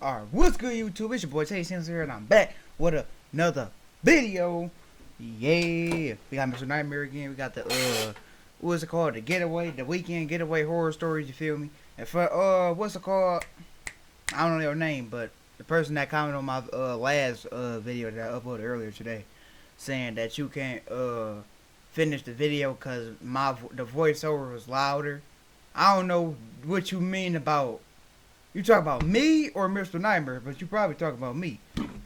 Alright, what's good YouTube? It's your boy Tay Sims here and I'm back with another video. Yeah, we got Mr. Nightmare again. We got the what's it called? The Getaway, the weekend getaway horror stories, you feel me? And for what's it called? I don't know their name, but the person that commented on my last video that I uploaded earlier today, saying that you can't finish the video because the voiceover was louder. I don't know what you mean about. You talk about me or Mr. Nightmare, but you probably talk about me.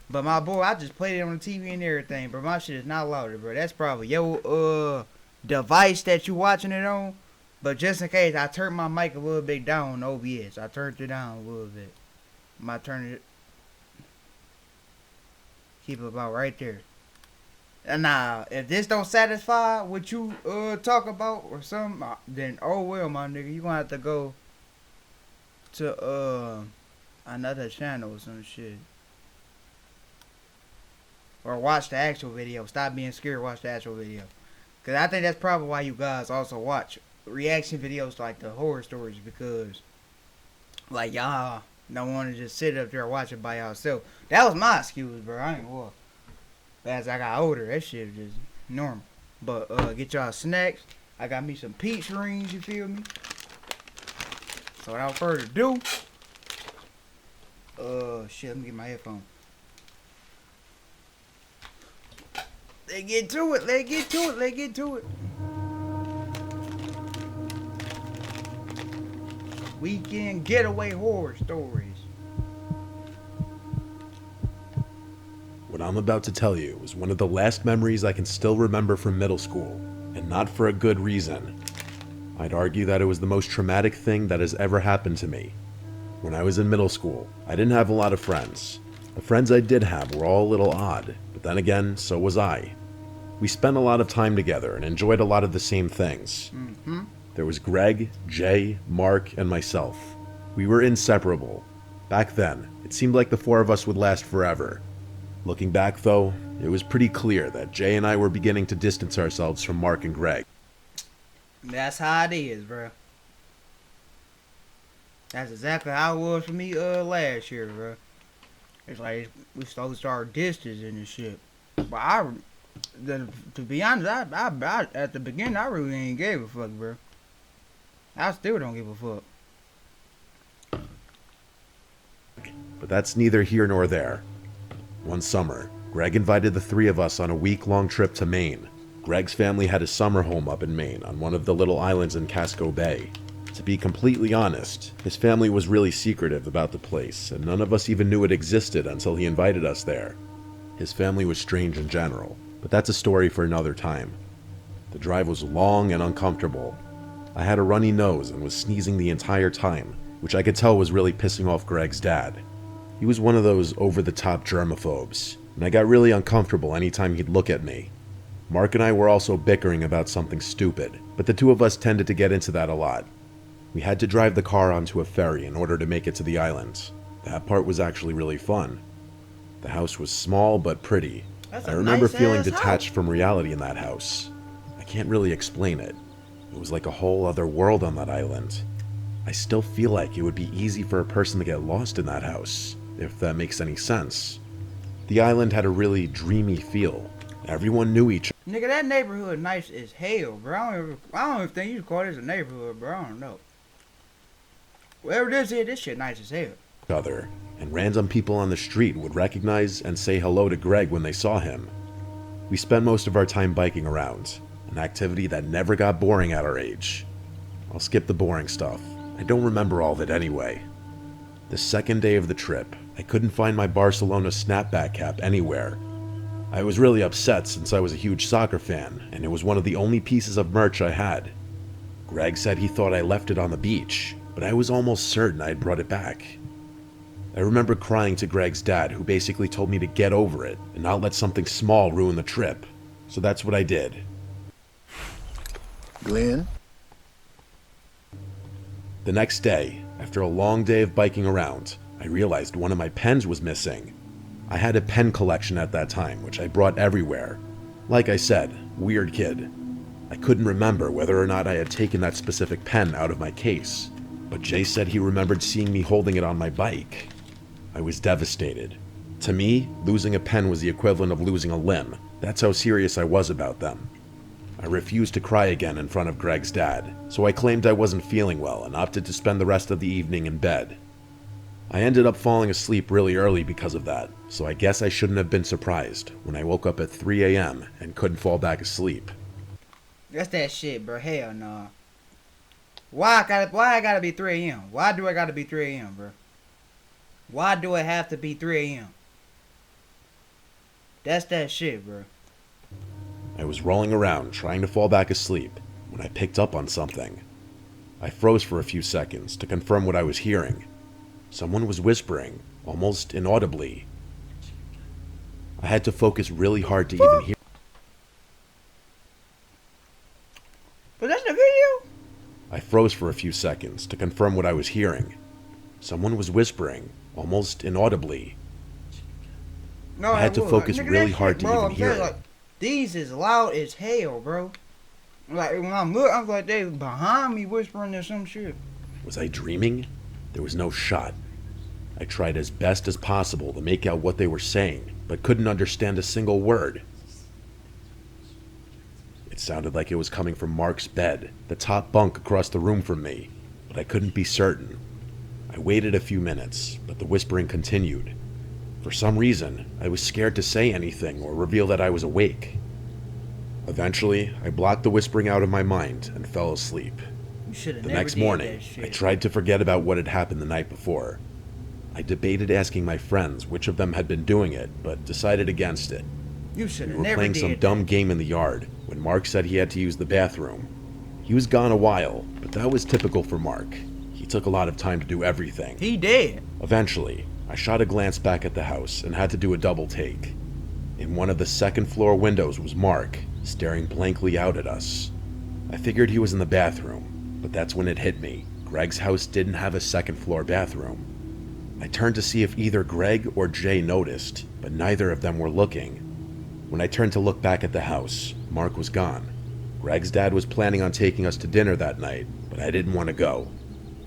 But my boy, I just played it on the TV and everything, bro. My shit is not louder, bro. That's probably your device that you watching it on. But just in case, I turned my mic a little bit down on OBS. I turned it down a little bit. I might turn it. Keep it about right there. And now, if this don't satisfy what you talk about or something, then oh well, my nigga, you gonna have to go to another channel or some shit, or watch the actual video. Stop being scared, watch the actual video, because I think that's probably why you guys also watch reaction videos like the horror stories, because like y'all don't want to just sit up there and watch it by yourself. That was my excuse, bro. I ain't gonna. As I got older, that shit was just normal. But get y'all snacks. I got me some peach rings, you feel me? So without further ado, shit, let me get my headphones. Let's get to it, let's get to it, let's get to it. Weekend getaway horror stories. What I'm about to tell you is one of the last memories I can still remember from middle school, and not for a good reason. I'd argue that it was the most traumatic thing that has ever happened to me. When I was in middle school, I didn't have a lot of friends. The friends I did have were all a little odd, but then again, so was I. We spent a lot of time together and enjoyed a lot of the same things. There was Greg, Jay, Mark, and myself. We were inseparable. Back then, it seemed like the four of us would last forever. Looking back though, it was pretty clear that Jay and I were beginning to distance ourselves from Mark and Greg. That's how it is, bro. That's exactly how it was for me last year, bro. It's like we slowly started distancing and shit. But to be honest, I at the beginning I really ain't gave a fuck, bro. I still don't give a fuck. But that's neither here nor there. One summer, Greg invited the three of us on a week-long trip to Maine. Greg's family had a summer home up in Maine on one of the little islands in Casco Bay. To be completely honest, his family was really secretive about the place, and none of us even knew it existed until he invited us there. His family was strange in general, but that's a story for another time. The drive was long and uncomfortable. I had a runny nose and was sneezing the entire time, which I could tell was really pissing off Greg's dad. He was one of those over-the-top germaphobes, and I got really uncomfortable anytime he'd look at me. Mark and I were also bickering about something stupid, but the two of us tended to get into that a lot. We had to drive the car onto a ferry in order to make it to the island. That part was actually really fun. The house was small but pretty. I remember feeling detached from reality in that house. I can't really explain it. It was like a whole other world on that island. I still feel like it would be easy for a person to get lost in that house, if that makes any sense. The island had a really dreamy feel. Everyone knew each other. Nigga, that neighborhood nice as hell, bro. I don't even think you can call this a neighborhood, bro. I don't know. Whatever this is, this shit nice as hell. Other, and random people on the street would recognize and say hello to Greg when they saw him. We spent most of our time biking around, an activity that never got boring at our age. I'll skip the boring stuff. I don't remember all of it anyway. The second day of the trip, I couldn't find my Barcelona snapback cap anywhere. I was really upset since I was a huge soccer fan, and it was one of the only pieces of merch I had. Greg said he thought I left it on the beach, but I was almost certain I had brought it back. I remember crying to Greg's dad, who basically told me to get over it and not let something small ruin the trip. So that's what I did. Glenn? The next day, after a long day of biking around, I realized one of my pens was missing. I had a pen collection at that time, which I brought everywhere. Like I said, weird kid. I couldn't remember whether or not I had taken that specific pen out of my case, but Jay said he remembered seeing me holding it on my bike. I was devastated. To me, losing a pen was the equivalent of losing a limb. That's how serious I was about them. I refused to cry again in front of Greg's dad, so I claimed I wasn't feeling well and opted to spend the rest of the evening in bed. I ended up falling asleep really early because of that, so I guess I shouldn't have been surprised when I woke up at 3 a.m. and couldn't fall back asleep. That's that shit, bro. Hell no. Why I gotta be 3 a.m.? Why do I gotta be 3 a.m., bro? Why do it have to be 3 a.m.? That's that shit, bro. I was rolling around trying to fall back asleep when I picked up on something. I froze for a few seconds to confirm what I was hearing. Someone was whispering, almost inaudibly. I had to focus really hard to even hear. But that's the video? I froze for a few seconds to confirm what I was hearing. Someone was whispering, almost inaudibly. No, I had to focus really hard to even hear it. Like, these is loud as hell, bro. Like, when I'm looking, I was like, they behind me whispering or some shit. Was I dreaming? There was no shot. I tried as best as possible to make out what they were saying, but couldn't understand a single word. It sounded like it was coming from Mark's bed, the top bunk across the room from me, but I couldn't be certain. I waited a few minutes, but the whispering continued. For some reason, I was scared to say anything or reveal that I was awake. Eventually, I blocked the whispering out of my mind and fell asleep. The next morning, I tried to forget about what had happened the night before. I debated asking my friends which of them had been doing it, but decided against it. You should We have were never playing some dumb game in the yard when Mark said he had to use the bathroom. He was gone a while, but that was typical for Mark. He took a lot of time to do everything. He did. Eventually, I shot a glance back at the house and had to do a double take. In one of the second floor windows was Mark, staring blankly out at us. I figured he was in the bathroom, but that's when it hit me. Greg's house didn't have a second floor bathroom. I turned to see if either Greg or Jay noticed, but neither of them were looking. When I turned to look back at the house, Mark was gone. Greg's dad was planning on taking us to dinner that night, but I didn't want to go.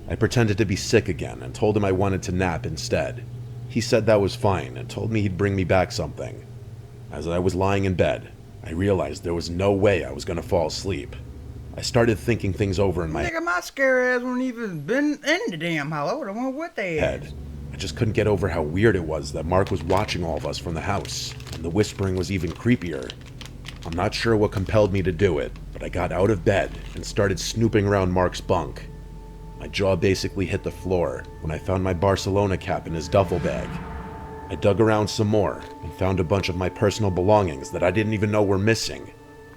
I pretended to be sick again and told him I wanted to nap instead. He said that was fine and told me he'd bring me back something. As I was lying in bed, I realized there was no way I was going to fall asleep. I started thinking things over in my Nigga, my scare ass wouldn't even been in the damn house. I would have went with they head. I just couldn't get over how weird it was that Mark was watching all of us from the house, and the whispering was even creepier. I'm not sure what compelled me to do it, but I got out of bed and started snooping around Mark's bunk. My jaw basically hit the floor when I found my Barcelona cap in his duffel bag. I dug around some more and found a bunch of my personal belongings that I didn't even know were missing.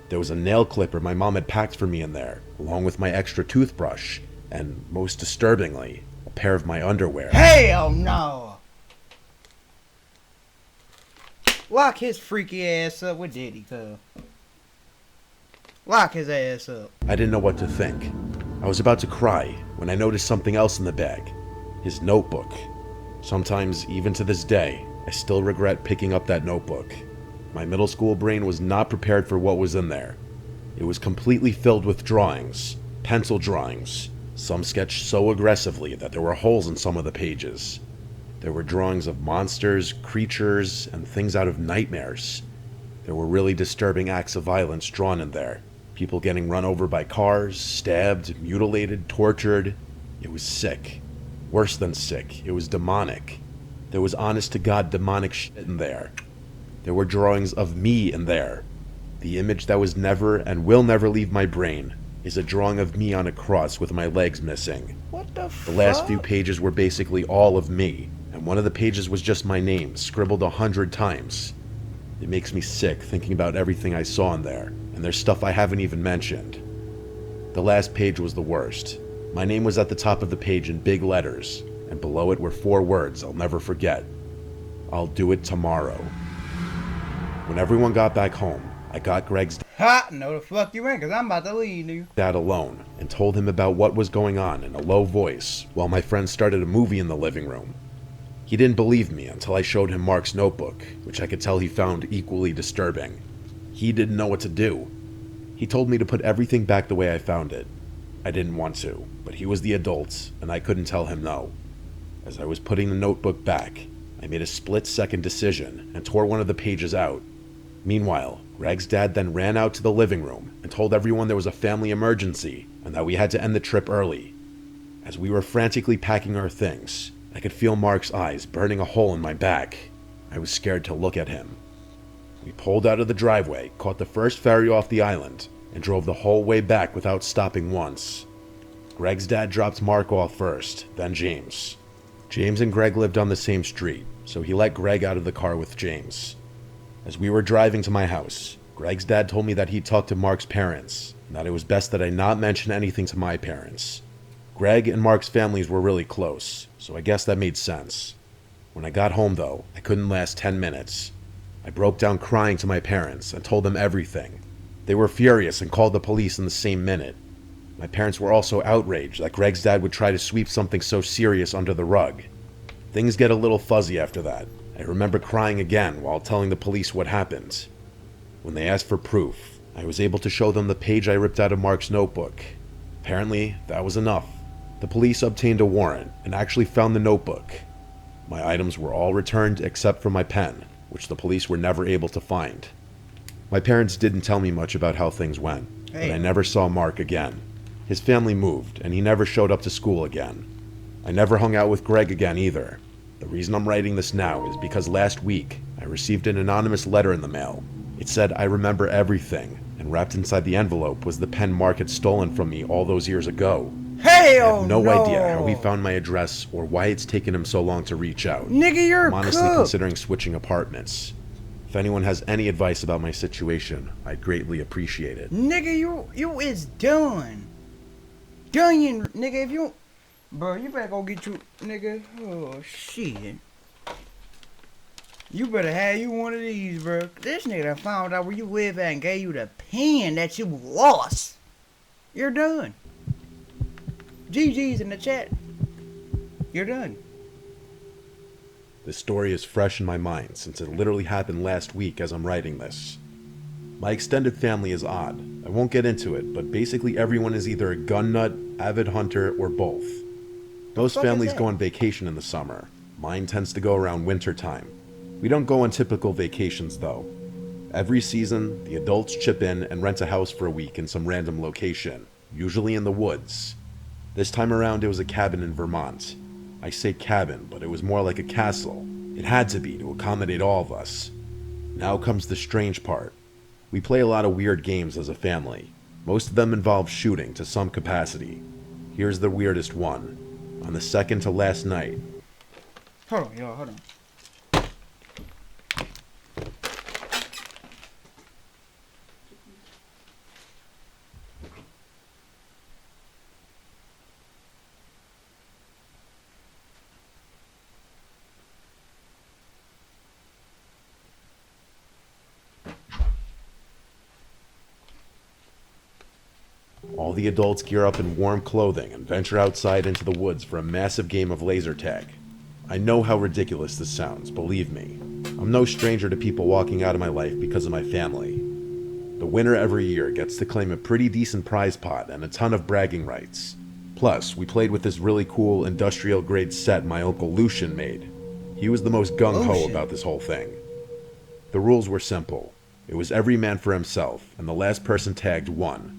There was a nail clipper my mom had packed for me in there, along with my extra toothbrush, and most disturbingly, a pair of my underwear. Hell no! Lock his freaky ass up with Diddy, cuz. Lock his ass up. I didn't know what to think. I was about to cry when I noticed something else in the bag. His notebook. Sometimes, even to this day, I still regret picking up that notebook. My middle school brain was not prepared for what was in there. It was completely filled with drawings, pencil drawings, some sketched so aggressively that there were holes in some of the pages. There were drawings of monsters, creatures, and things out of nightmares. There were really disturbing acts of violence drawn in there. People getting run over by cars, stabbed, mutilated, tortured. It was sick. Worse than sick, it was demonic. There was honest-to-God demonic shit in there. There were drawings of me in there. The image that was never and will never leave my brain is a drawing of me on a cross with my legs missing. What the fuck? The last few pages were basically all of me, and one of the pages was just my name, scribbled 100 times. It makes me sick thinking about everything I saw in there, and there's stuff I haven't even mentioned. The last page was the worst. My name was at the top of the page in big letters, and below it were 4 words I'll never forget. I'll do it tomorrow. When everyone got back home, I got Greg's Ha! No the fuck you ain't, cause I'm about to leave, nigga. dad alone and told him about what was going on in a low voice while my friend started a movie in the living room. He didn't believe me until I showed him Mark's notebook, which I could tell he found equally disturbing. He didn't know what to do. He told me to put everything back the way I found it. I didn't want to, but he was the adult, and I couldn't tell him no. As I was putting the notebook back, I made a split-second decision and tore one of the pages out. Meanwhile, Greg's dad then ran out to the living room and told everyone there was a family emergency and that we had to end the trip early. As we were frantically packing our things, I could feel Mark's eyes burning a hole in my back. I was scared to look at him. We pulled out of the driveway, caught the first ferry off the island, and drove the whole way back without stopping once. Greg's dad dropped Mark off first, then James. James and Greg lived on the same street, so he let Greg out of the car with James. As we were driving to my house, Greg's dad told me that he'd talked to Mark's parents, and that it was best that I not mention anything to my parents. Greg and Mark's families were really close, so I guess that made sense. When I got home, though, I couldn't last 10 minutes. I broke down crying to my parents and told them everything. They were furious and called the police in the same minute. My parents were also outraged that Greg's dad would try to sweep something so serious under the rug. Things get a little fuzzy after that. I remember crying again while telling the police what happened. When they asked for proof, I was able to show them the page I ripped out of Mark's notebook. Apparently, that was enough. The police obtained a warrant and actually found the notebook. My items were all returned except for my pen, which the police were never able to find. My parents didn't tell me much about how things went, but I never saw Mark again. His family moved, and he never showed up to school again. I never hung out with Greg again either. The reason I'm writing this now is because last week, I received an anonymous letter in the mail. It said I remember everything, and wrapped inside the envelope was the pen Mark had stolen from me all those years ago. I have no idea how he found my address or why it's taken him so long to reach out. Nigga, you're I'm honestly considering switching apartments. If anyone has any advice about my situation, I'd greatly appreciate it. Nigga, you is done. Done, nigga, if you... Bro, you better go get you... Nigga, oh, shit. You better have you one of these, bro. This nigga done found out where you live at and gave you the pen that you lost. You're done. GG's in the chat. You're done. This story is fresh in my mind since it literally happened last week as I'm writing this. My extended family is odd. I won't get into it, but basically everyone is either a gun nut, avid hunter, or both. Most families go on vacation in the summer. Mine tends to go around winter time. We don't go on typical vacations though. Every season, the adults chip in and rent a house for a week in some random location, usually in the woods. This time around it was a cabin in Vermont. I say cabin, but it was more like a castle. It had to be to accommodate all of us. Now comes the strange part. We play a lot of weird games as a family. Most of them involve shooting to some capacity. Here's the weirdest one. On the second to last night. Hold on, y'all, hold on. All the adults gear up in warm clothing and venture outside into the woods for a massive game of laser tag. I know how ridiculous this sounds, believe me. I'm no stranger to people walking out of my life because of my family. The winner every year gets to claim a pretty decent prize pot and a ton of bragging rights. Plus, we played with this really cool industrial grade set my uncle Lucian made. He was the most gung-ho about this whole thing. The rules were simple. It was every man for himself, and the last person tagged won.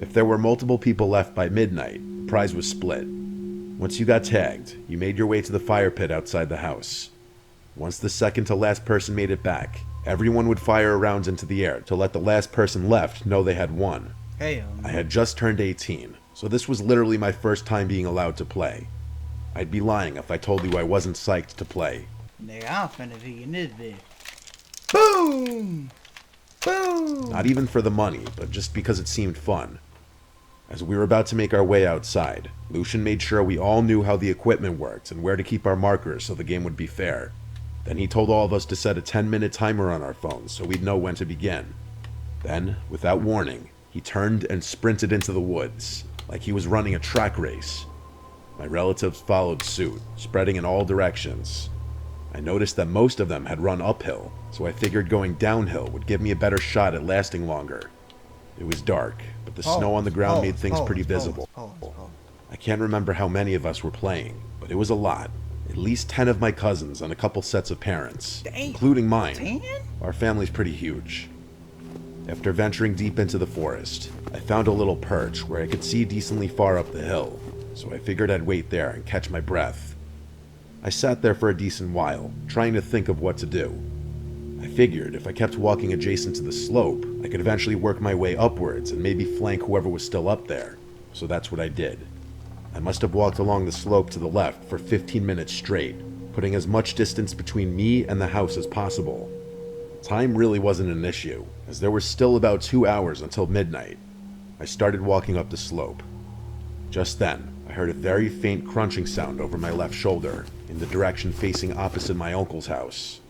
If there were multiple people left by midnight, the prize was split. Once you got tagged, you made your way to the fire pit outside the house. Once the second to last person made it back, everyone would fire rounds into the air to let the last person left know they had won. I had just turned 18, so this was literally my first time being allowed to play. I'd be lying if I told you I wasn't psyched to play. Nigga, I'm finna be in this bitch. Boom! Boom! Not even for the money, but just because it seemed fun. As we were about to make our way outside, Lucian made sure we all knew how the equipment worked and where to keep our markers so the game would be fair. Then he told all of us to set a 10-minute timer on our phones so we'd know when to begin. Then, without warning, he turned and sprinted into the woods, like he was running a track race. My relatives followed suit, spreading in all directions. I noticed that most of them had run uphill, so I figured going downhill would give me a better shot at lasting longer. It was dark, but the snow on the ground made things pretty visible. I can't remember how many of us were playing, but it was a lot. At least 10 of my cousins and a couple sets of parents, Dang. including mine. 10? Our family's pretty huge. After venturing deep into the forest, I found a little perch where I could see decently far up the hill, so I figured I'd wait there and catch my breath. I sat there for a decent while, trying to think of what to do. I figured if I kept walking adjacent to the slope, I could eventually work my way upwards and maybe flank whoever was still up there, so that's what I did. I must have walked along the slope to the left for 15 minutes straight, putting as much distance between me and the house as possible. Time really wasn't an issue, as there were still about 2 hours until midnight. I started walking up the slope. Just then, I heard a very faint crunching sound over my left shoulder, in the direction facing opposite my uncle's house.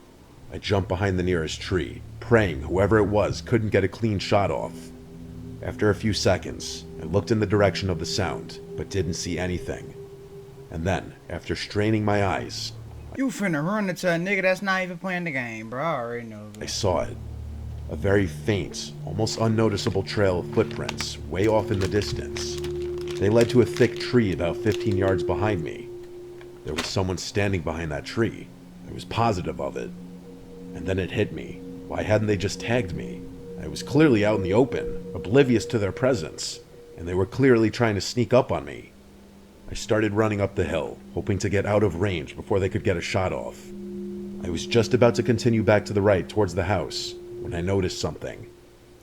I jumped behind the nearest tree, praying whoever it was couldn't get a clean shot off. After a few seconds, I looked in the direction of the sound, but didn't see anything. And then, after straining my eyes, You finna run into a nigga that's not even playing the game, bro. I already know. I saw it. A very faint, almost unnoticeable trail of footprints, way off in the distance. They led to a thick tree about 15 yards behind me. There was someone standing behind that tree. I was positive of it. And then it hit me. Why hadn't they just tagged me? I was clearly out in the open, oblivious to their presence, and they were clearly trying to sneak up on me. I started running up the hill, hoping to get out of range before they could get a shot off. I was just about to continue back to the right towards the house when I noticed something.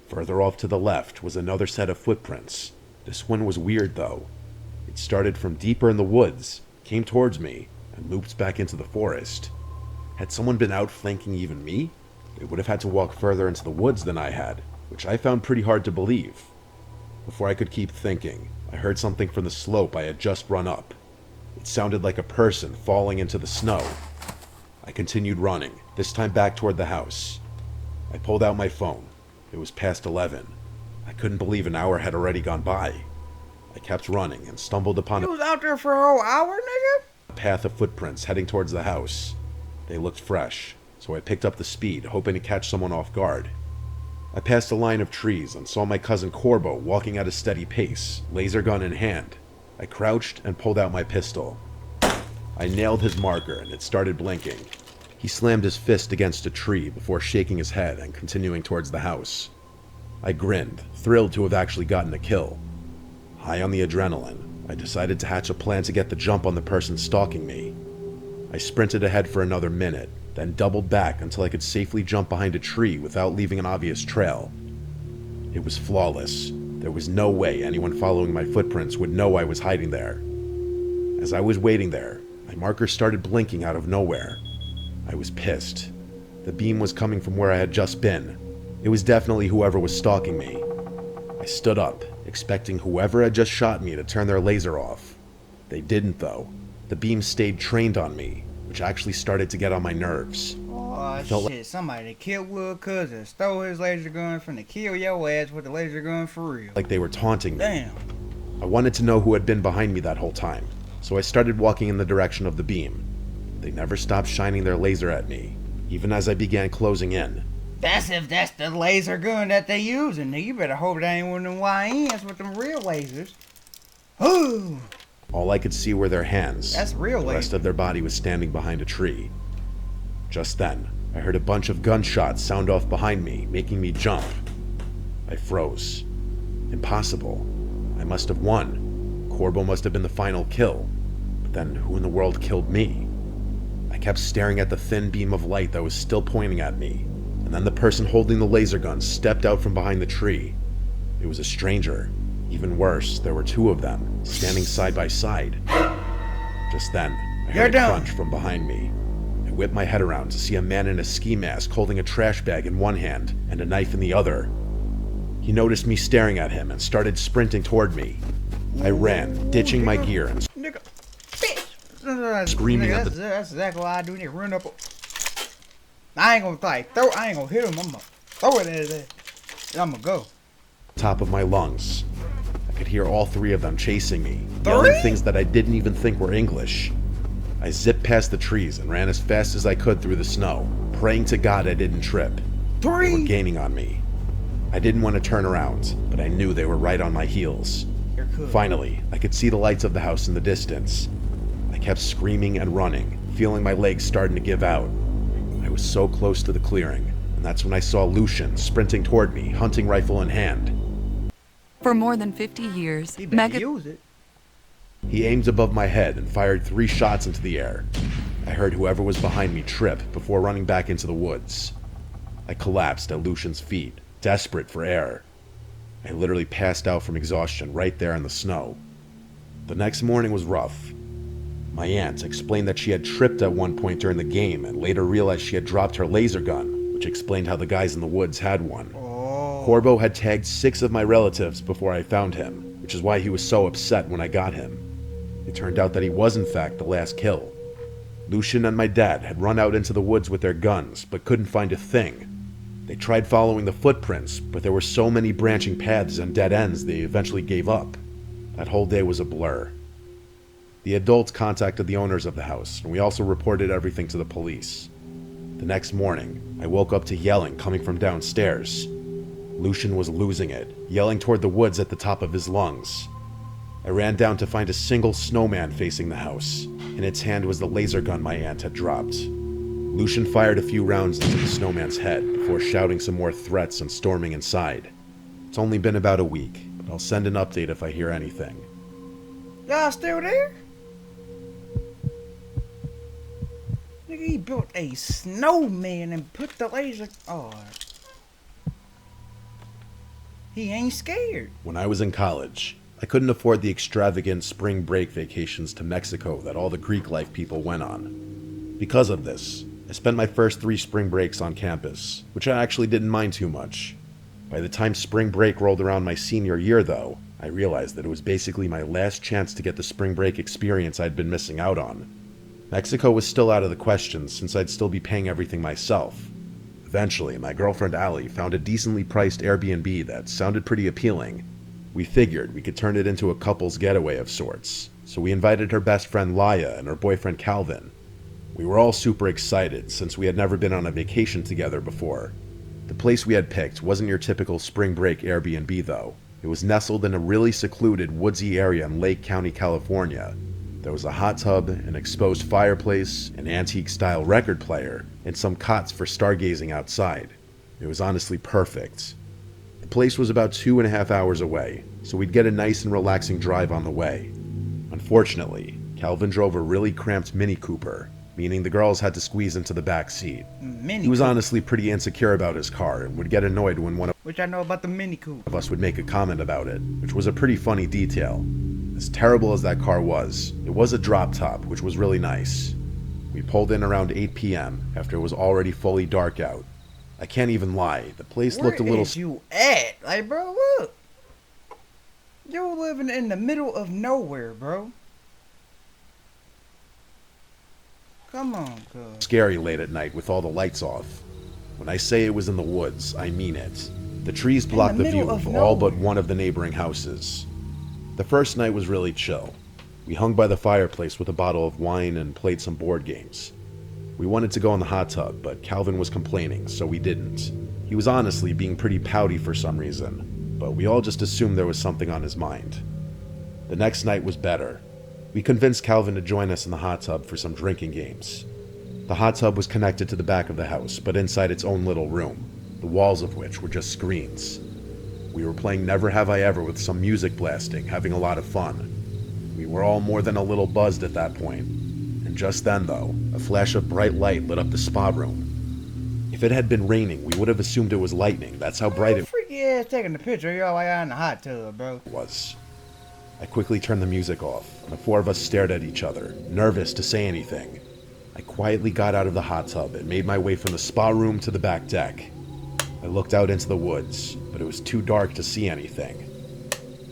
Further off to the left was another set of footprints. This one was weird though. It started from deeper in the woods, came towards me, and looped back into the forest. Had someone been outflanking even me? They would have had to walk further into the woods than I had, which I found pretty hard to believe. Before I could keep thinking, I heard something from the slope I had just run up. It sounded like a person falling into the snow. I continued running, this time back toward the house. I pulled out my phone. It was past 11. I couldn't believe an hour had already gone by. I kept running and stumbled upon You was out there for a whole hour, nigga? a path of footprints heading towards the house. They looked fresh, so I picked up the speed, hoping to catch someone off guard. I passed a line of trees and saw my cousin Corbo walking at a steady pace, laser gun in hand. I crouched and pulled out my pistol. I nailed his marker and it started blinking. He slammed his fist against a tree before shaking his head and continuing towards the house. I grinned, thrilled to have actually gotten a kill. High on the adrenaline, I decided to hatch a plan to get the jump on the person stalking me. I sprinted ahead for another minute, then doubled back until I could safely jump behind a tree without leaving an obvious trail. It was flawless. There was no way anyone following my footprints would know I was hiding there. As I was waiting there, my marker started blinking out of nowhere. I was pissed. The beam was coming from where I had just been. It was definitely whoever was stalking me. I stood up, expecting whoever had just shot me to turn their laser off. They didn't though. The beam stayed trained on me, which actually started to get on my nerves. Oh felt shit, somebody killed Will Cousin, stole his laser gun from to kill your ass with the laser gun for real. Like they were taunting me. Damn. I wanted to know who had been behind me that whole time, so I started walking in the direction of the beam. They never stopped shining their laser at me, even as I began closing in. That's if that's the laser gun that they using. Nigga, you better hope that ain't one of them YNs with them real lasers. Ooh. All I could see were their hands. That's real The rest laser. of their body was standing behind a tree. Just then, I heard a bunch of gunshots sound off behind me, making me jump. I froze. Impossible. I must have won. Corbo must have been the final kill. But then who in the world killed me? I kept staring at the thin beam of light that was still pointing at me, and then the person holding the laser gun stepped out from behind the tree. It was a stranger. Even worse, there were two of them, standing side by side. Just then, I You're heard a done. crunch from behind me. I whipped my head around to see a man in a ski mask holding a trash bag in one hand and a knife in the other. He noticed me staring at him and started sprinting toward me. I ran, ditching my gear and Nigga, bitch. Screaming Nigga, at the- that's exactly what I do. Nigga, run up. I ain't gonna I ain't gonna hit him. I'm gonna throw it at his ass. And I'm gonna go. top of my lungs. I could hear all three of them chasing me, yelling Three? things that I didn't even think were English. I zipped past the trees and ran as fast as I could through the snow, praying to God I didn't trip. They were Three. gaining on me. I didn't want to turn around, but I knew they were right on my heels. You're cool. Finally, I could see the lights of the house in the distance. I kept screaming and running, feeling my legs starting to give out. I was so close to the clearing, and that's when I saw Lucian sprinting toward me, hunting rifle in hand. For more than 50 years, He better use it. He aimed above my head and fired 3 shots into the air. I heard whoever was behind me trip before running back into the woods. I collapsed at Lucian's feet, desperate for air. I literally passed out from exhaustion right there in the snow. The next morning was rough. My aunt explained that she had tripped at one point during the game and later realized she had dropped her laser gun, which explained how the guys in the woods had one. Corbo had tagged 6 of my relatives before I found him, which is why he was so upset when I got him. It turned out that he was in fact the last kill. Lucian and my dad had run out into the woods with their guns, but couldn't find a thing. They tried following the footprints, but there were so many branching paths and dead ends they eventually gave up. That whole day was a blur. The adults contacted the owners of the house, and we also reported everything to the police. The next morning, I woke up to yelling coming from downstairs. Lucian was losing it, yelling toward the woods at the top of his lungs. I ran down to find a single snowman facing the house. In its hand was the laser gun my aunt had dropped. Lucian fired a few rounds into the snowman's head before shouting some more threats and storming inside. It's only been about a week, but I'll send an update if I hear anything. Y'all still there? Nigga, he built a snowman and put the laser... Oh. He ain't scared. When I was in college, I couldn't afford the extravagant spring break vacations to Mexico that all the Greek life people went on. Because of this, I spent my first 3 spring breaks on campus, which I actually didn't mind too much. By the time spring break rolled around my senior year, though, I realized that it was basically my last chance to get the spring break experience I'd been missing out on. Mexico was still out of the question since I'd still be paying everything myself. Eventually, my girlfriend Allie found a decently priced Airbnb that sounded pretty appealing. We figured we could turn it into a couple's getaway of sorts, so we invited her best friend Laya and her boyfriend Calvin. We were all super excited since we had never been on a vacation together before. The place we had picked wasn't your typical spring break Airbnb though. It was nestled in a really secluded woodsy area in Lake County, California. There was a hot tub, an exposed fireplace, an antique-style record player, and some cots for stargazing outside. It was honestly perfect. The place was about 2.5 hours away, so we'd get a nice and relaxing drive on the way. Unfortunately, Calvin drove a really cramped Mini Cooper, meaning the girls had to squeeze into the back seat. He was honestly pretty insecure about his car and would get annoyed when one Which I know about the Mini Cooper. of us would make a comment about it, which was a pretty funny detail. As terrible as that car was, it was a drop top, which was really nice. We pulled in around 8 p.m. after it was already fully dark out. I can't even lie, the place looked a little... Where is you at? Like, bro, look. You're living in the middle of nowhere, bro. Come on, cuz. Scary late at night with all the lights off. When I say it was in the woods, I mean it. The trees blocked the view of all but one of the neighboring houses. The first night was really chill. We hung by the fireplace with a bottle of wine and played some board games. We wanted to go in the hot tub, but Calvin was complaining, so we didn't. He was honestly being pretty pouty for some reason, but we all just assumed there was something on his mind. The next night was better. We convinced Calvin to join us in the hot tub for some drinking games. The hot tub was connected to the back of the house, but inside its own little room, the walls of which were just screens. We were playing Never Have I Ever with some music blasting, having a lot of fun. We were all more than a little buzzed at that point. And just then, though, a flash of bright light lit up the spa room. If it had been raining, we would have assumed it was lightning. That's how bright it Freaky ass taking the picture of y'all while y'all in the hot tub, bro. was. I quickly turned the music off, and the 4 of us stared at each other, nervous to say anything. I quietly got out of the hot tub and made my way from the spa room to the back deck. I looked out into the woods, but it was too dark to see anything.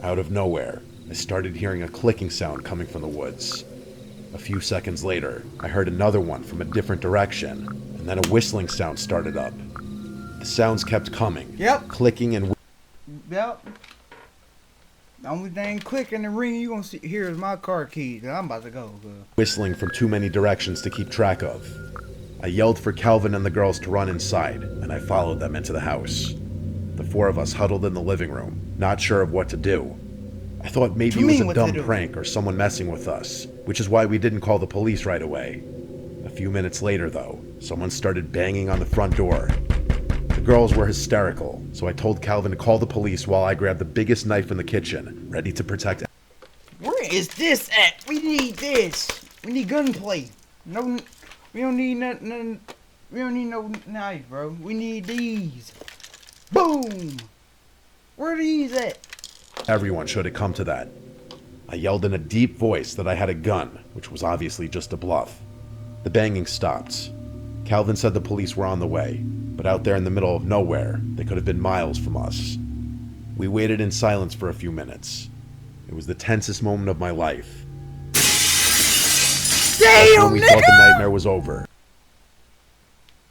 Out of nowhere, I started hearing a clicking sound coming from the woods. A few seconds later, I heard another one from a different direction, and then a whistling sound started up. The sounds kept coming, clicking and Yep. The only thing clicking and ringing you gonna hear is my car keys. I'm about to go, cuz. whistling from too many directions to keep track of. I yelled for Calvin and the girls to run inside, and I followed them into the house. The 4 of us huddled in the living room, not sure of what to do. I thought maybe it was a dumb prank or someone messing with us, which is why we didn't call the police right away. A few minutes later, though, someone started banging on the front door. The girls were hysterical, so I told Calvin to call the police while I grabbed the biggest knife in the kitchen, ready to protect. Where is this at? We need this. We need gunplay. No, we don't need nothing. We don't need no knife, bro. We need these. Boom. Where are these at? Everyone should have come to that. I yelled in a deep voice that I had a gun, which was obviously just a bluff. The banging stopped. Calvin said the police were on the way, but out there in the middle of nowhere, they could have been miles from us. We waited in silence for a few minutes. It was the tensest moment of my life. Damn, when we nigga! thought the nightmare was over.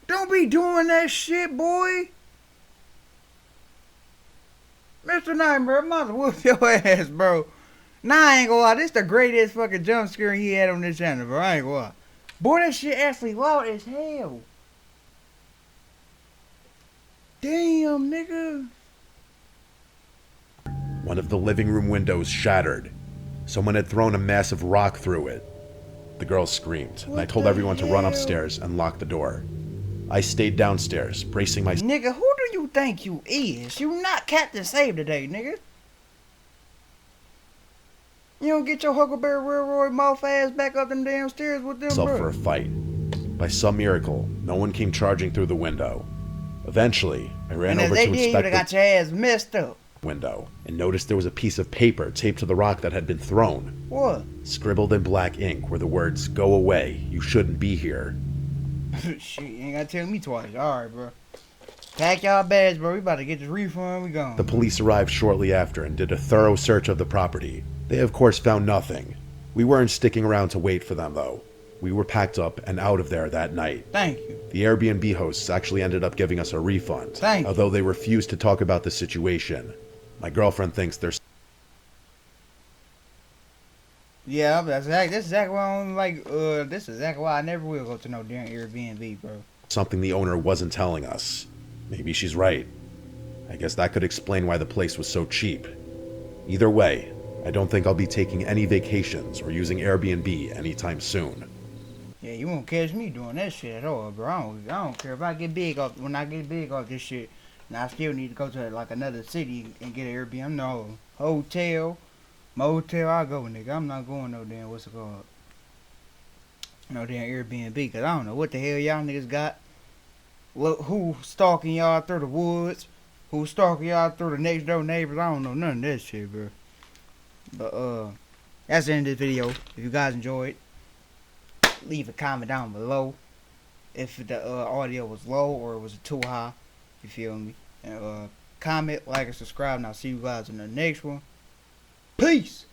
Don't be doing that shit, boy. Mr. Nightmare, I'm about to whoop your ass, bro. Nah, I ain't gonna lie. This the greatest fucking jump scare he had on this channel, bro. I ain't gonna lie. Boy, that shit actually loud as hell. Damn, nigga. One of the living room windows shattered. Someone had thrown a massive rock through it. The girls screamed, and I told everyone to run upstairs and lock the door. I stayed downstairs, bracing myself. Nigga, who do you think you is? You not Captain Save today, nigga. You don't get your Huckleberry Railroad mouth ass back up them damn stairs with them, bro. For a fight. By some miracle, no one came charging through the window. Eventually, I ran over to you inspect got your ass messed up. the window and noticed there was a piece of paper taped to the rock that had been thrown. What? Scribbled in black ink were the words, "Go away, you shouldn't be here." Shit, you ain't gotta tell me twice. Alright, bro. Pack y'all bags, bro. We about to get this refund. We gone. The police arrived shortly after and did a thorough search of the property. They, of course, found nothing. We weren't sticking around to wait for them, though. We were packed up and out of there that night. Thank you. The Airbnb hosts actually ended up giving us a refund, Thank you. although they refused to talk about the situation. My girlfriend thinks there's Yeah, that's exactly why I don't like. This is exactly why I never will go to no damn Airbnb, bro. something the owner wasn't telling us. Maybe she's right. I guess that could explain why the place was so cheap. Either way, I don't think I'll be taking any vacations or using Airbnb anytime soon. Yeah, you won't catch me doing that shit at all, bro. I don't care if I get big off. When I get big off this shit, and I still need to go to like another city and get an Airbnb. No hotel, motel. I go, nigga. I'm not going no damn what's it called? No damn Airbnb, because I don't know what the hell y'all niggas got. Who stalking y'all through the woods? Who stalking y'all through the next door neighbors? I don't know none of that shit, bro. But that's the end of this video. If you guys enjoyed, leave a comment down below if the audio was low or was it too high. You feel me? And comment, like, and subscribe. And I'll see you guys in the next one. Peace.